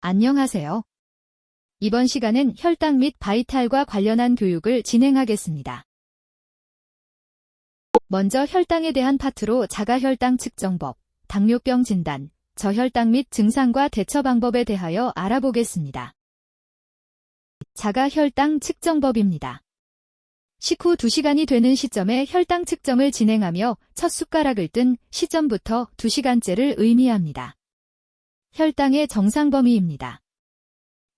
안녕하세요. 이번 시간은 혈당 및 바이탈과 관련한 교육을 진행하겠습니다. 먼저 혈당에 대한 파트로 자가혈당 측정법, 당뇨병 진단, 저혈당 및 증상과 대처 방법에 대하여 알아보겠습니다. 자가혈당 측정법입니다. 식후 2시간이 되는 시점에 혈당 측정을 진행하며 첫 숟가락을 뜬 시점부터 2시간째를 의미합니다. 혈당의 정상 범위입니다.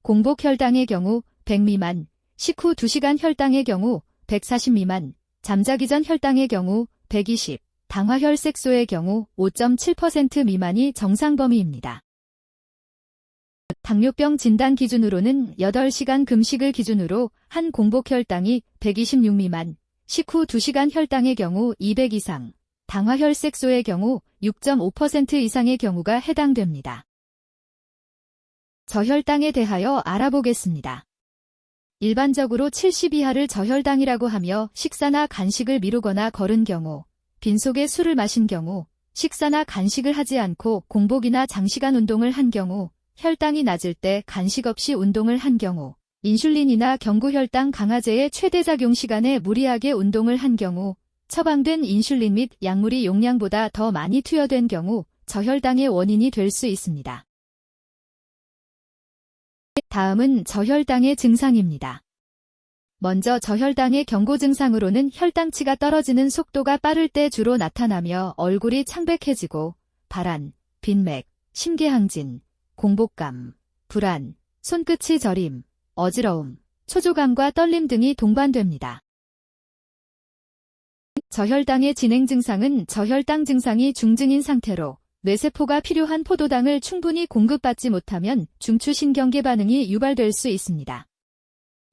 공복 혈당의 경우 100 미만, 식후 2시간 혈당의 경우 140 미만, 잠자기 전 혈당의 경우 120, 당화혈색소의 경우 5.7% 미만이 정상 범위입니다. 당뇨병 진단 기준으로는 8시간 금식을 기준으로 한 공복 혈당이 126 미만, 식후 2시간 혈당의 경우 200 이상, 당화혈색소의 경우 6.5% 이상의 경우가 해당됩니다. 저혈당에 대하여 알아보겠습니다. 일반적으로 70 이하를 저혈당이라고 하며 식사나 간식을 미루거나 거른 경우, 빈속에 술을 마신 경우, 식사나 간식을 하지 않고 공복이나 장시간 운동을 한 경우, 혈당이 낮을 때 간식 없이 운동을 한 경우, 인슐린이나 경구혈당 강화제의 최대 작용 시간에 무리하게 운동을 한 경우, 처방된 인슐린 및 약물이 용량보다 더 많이 투여된 경우 저혈당의 원인이 될 수 있습니다. 다음은 저혈당의 증상입니다. 먼저 저혈당의 경고 증상으로는 혈당치가 떨어지는 속도가 빠를 때 주로 나타나며 얼굴이 창백해지고 발한, 빈맥, 심계항진, 공복감, 불안, 손끝이 저림, 어지러움, 초조감과 떨림 등이 동반됩니다. 저혈당의 진행 증상은 저혈당 증상이 중증인 상태로 뇌세포가 필요한 포도당을 충분히 공급받지 못하면 중추신경계 반응이 유발될 수 있습니다.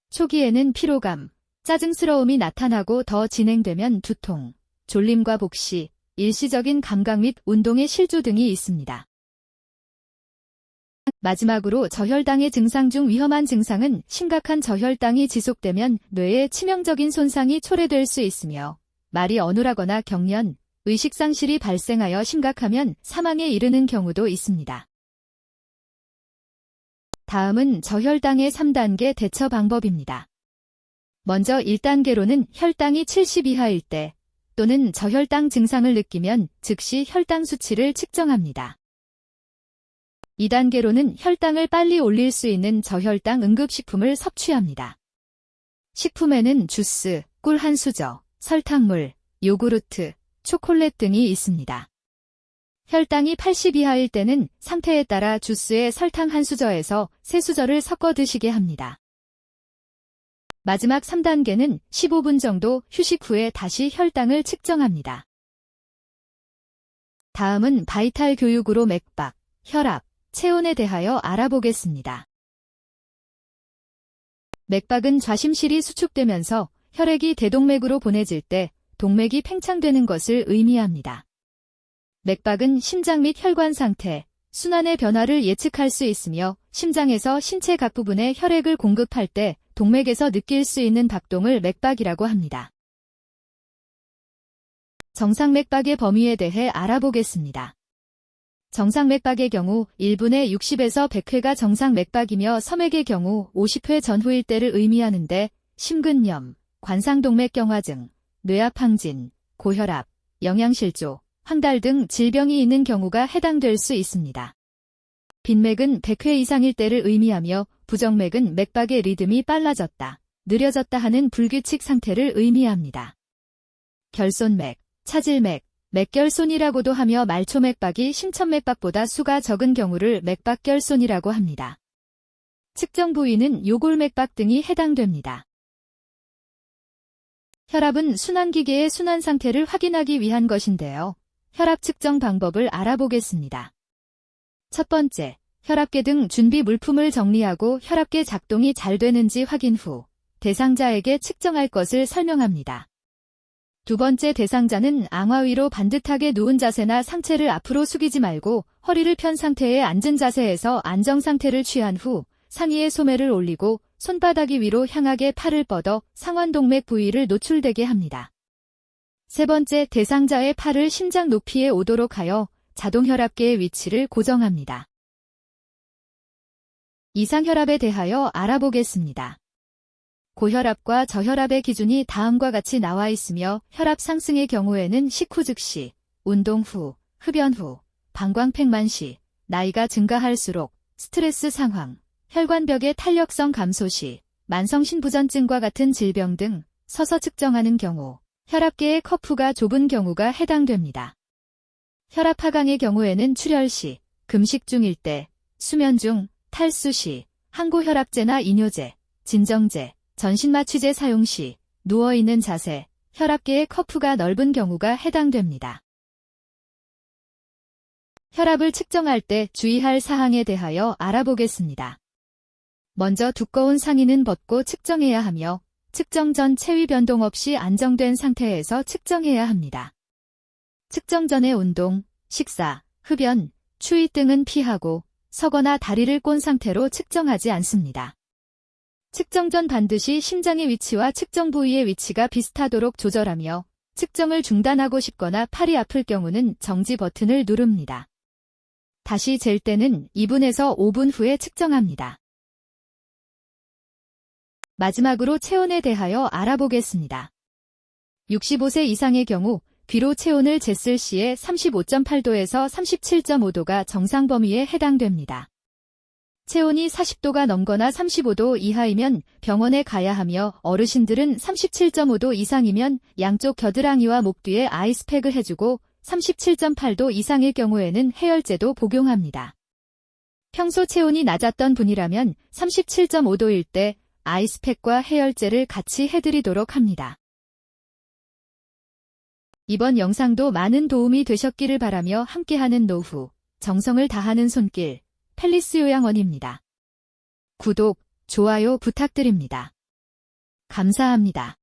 초기에는 피로감, 짜증스러움이 나타나고 더 진행되면 두통, 졸림과 복시, 일시적인 감각 및 운동의 실조 등이 있습니다. 마지막으로 저혈당의 증상 중 위험한 증상은 심각한 저혈당이 지속되면 뇌에 치명적인 손상이 초래될 수 있으며 말이 어눌하거나 경련, 의식상실이 발생하여 심각하면 사망에 이르는 경우도 있습니다. 다음은 저혈당의 3단계 대처 방법입니다. 먼저 1단계로는 혈당이 70 이하일 때 또는 저혈당 증상을 느끼면 즉시 혈당 수치를 측정합니다. 2단계로는 혈당을 빨리 올릴 수 있는 저혈당 응급식품을 섭취합니다. 식품에는 주스, 꿀 한 수저, 설탕물, 요구르트, 초콜릿 등이 있습니다. 혈당이 80 이하일 때는 상태에 따라 주스에 설탕 한 수저에서 3수저를 섞어 드시게 합니다. 마지막 3단계는 15분 정도 휴식 후에 다시 혈당을 측정합니다. 다음은 바이탈 교육으로 맥박, 혈압, 체온에 대하여 알아보겠습니다. 맥박은 좌심실이 수축되면서 혈액이 대동맥으로 보내질 때 동맥이 팽창되는 것을 의미합니다. 맥박은 심장 및 혈관 상태, 순환의 변화를 예측할 수 있으며 심장에서 신체 각 부분에 혈액을 공급할 때 동맥에서 느낄 수 있는 박동을 맥박이라고 합니다. 정상 맥박의 범위에 대해 알아보겠습니다. 정상 맥박의 경우 1분에 60에서 100회가 정상 맥박이며 섬액의 경우 50회 전후일 때를 의미하는데 심근염, 관상동맥경화증, 뇌압 항진, 고혈압, 영양실조, 황달 등 질병이 있는 경우가 해당될 수 있습니다. 빈맥은 100회 이상일 때를 의미하며 부정맥은 맥박의 리듬이 빨라졌다, 느려졌다 하는 불규칙 상태를 의미합니다. 결손맥, 차질맥, 맥결손이라고도 하며 말초맥박이 심천맥박보다 수가 적은 경우를 맥박결손이라고 합니다. 측정 부위는 요골맥박 등이 해당됩니다. 혈압은 순환기계의 순환 상태를 확인하기 위한 것인데요. 혈압 측정 방법을 알아보겠습니다. 첫 번째, 혈압계 등 준비 물품을 정리하고 혈압계 작동이 잘 되는지 확인 후 대상자에게 측정할 것을 설명합니다. 두 번째, 대상자는 앙화 위로 반듯하게 누운 자세나 상체를 앞으로 숙이지 말고 허리를 편 상태의 앉은 자세에서 안정 상태를 취한 후 상의에 소매를 올리고 손바닥이 위로 향하게 팔을 뻗어 상완동맥 부위를 노출되게 합니다. 세 번째, 대상자의 팔을 심장 높이에 오도록 하여 자동 혈압계의 위치를 고정합니다. 이상혈압에 대하여 알아보겠습니다. 고혈압과 저혈압의 기준이 다음과 같이 나와 있으며 혈압 상승의 경우에는 식후 즉시, 운동 후, 흡연 후, 방광팩만 시, 나이가 증가할수록, 스트레스 상황, 혈관벽의 탄력성 감소 시, 만성신부전증과 같은 질병 등 서서 측정하는 경우, 혈압계의 커프가 좁은 경우가 해당됩니다. 혈압 하강의 경우에는 출혈 시, 금식 중일 때, 수면 중, 탈수 시, 항고혈압제나 이뇨제, 진정제, 전신마취제 사용 시, 누워있는 자세, 혈압계의 커프가 넓은 경우가 해당됩니다. 혈압을 측정할 때 주의할 사항에 대하여 알아보겠습니다. 먼저 두꺼운 상의는 벗고 측정해야 하며 측정 전 체위 변동 없이 안정된 상태에서 측정해야 합니다. 측정 전의 운동, 식사, 흡연, 추위 등은 피하고 서거나 다리를 꼰 상태로 측정하지 않습니다. 측정 전 반드시 심장의 위치와 측정 부위의 위치가 비슷하도록 조절하며 측정을 중단하고 싶거나 팔이 아플 경우는 정지 버튼을 누릅니다. 다시 잴 때는 2분에서 5분 후에 측정합니다. 마지막으로 체온에 대하여 알아보겠습니다. 65세 이상의 경우 귀로 체온을 쟀을 시에 35.8도에서 37.5도가 정상 범위에 해당됩니다. 체온이 40도가 넘거나 35도 이하이면 병원에 가야 하며 어르신들은 37.5도 이상이면 양쪽 겨드랑이와 목 뒤에 아이스팩을 해주고 37.8도 이상일 경우에는 해열제도 복용합니다. 평소 체온이 낮았던 분이라면 37.5도일 때 아이스팩과 해열제를 같이 해드리도록 합니다. 이번 영상도 많은 도움이 되셨기를 바라며 함께하는 노후, 정성을 다하는 손길, 펠리스 요양원입니다. 구독, 좋아요 부탁드립니다. 감사합니다.